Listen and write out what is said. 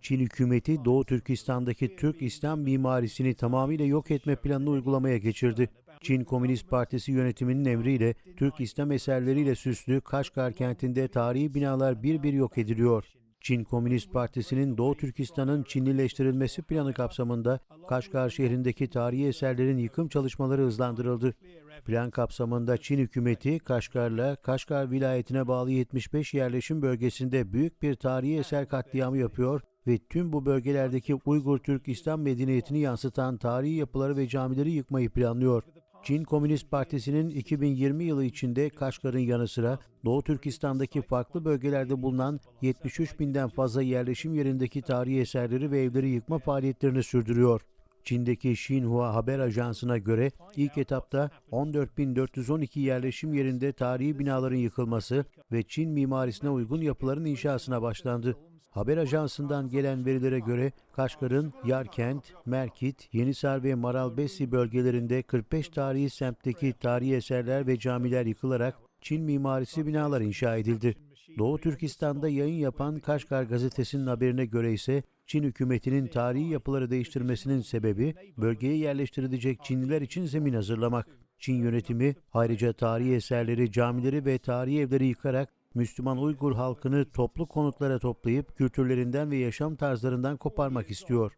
Çin hükümeti Doğu Türkistan'daki Türk İslam mimarisini tamamıyla yok etme planını uygulamaya geçirdi. Çin Komünist Partisi yönetiminin emriyle Türk İslam eserleriyle süslü Kaşgar kentinde tarihi binalar bir bir yok ediliyor. Çin Komünist Partisi'nin Doğu Türkistan'ın Çinlileştirilmesi planı kapsamında Kaşgar şehrindeki tarihi eserlerin yıkım çalışmaları hızlandırıldı. Plan kapsamında Çin hükümeti Kaşgar'la Kaşgar vilayetine bağlı 75 yerleşim bölgesinde büyük bir tarihi eser katliamı yapıyor ve tüm bu bölgelerdeki Uygur Türk İslam medeniyetini yansıtan tarihi yapıları ve camileri yıkmayı planlıyor. Çin Komünist Partisi'nin 2020 yılı içinde Kaşgar'ın yanı sıra Doğu Türkistan'daki farklı bölgelerde bulunan 73 binden fazla yerleşim yerindeki tarihi eserleri ve evleri yıkma faaliyetlerini sürdürüyor. Çin'deki Xinhua haber ajansına göre ilk etapta 14.412 yerleşim yerinde tarihi binaların yıkılması ve Çin mimarisine uygun yapıların inşasına başlandı. Haber ajansından gelen verilere göre Kaşgar'ın Yarkent, Merkit, Yenisar ve Maralbesi bölgelerinde 45 tarihi semtteki tarihi eserler ve camiler yıkılarak Çin mimarisi binalar inşa edildi. Doğu Türkistan'da yayın yapan Kaşgar gazetesinin haberine göre ise Çin hükümetinin tarihi yapıları değiştirmesinin sebebi bölgeye yerleştirilecek Çinliler için zemin hazırlamak. Çin yönetimi ayrıca tarihi eserleri, camileri ve tarihi evleri yıkarak Müslüman Uygur halkını toplu konutlara toplayıp kültürlerinden ve yaşam tarzlarından koparmak istiyor.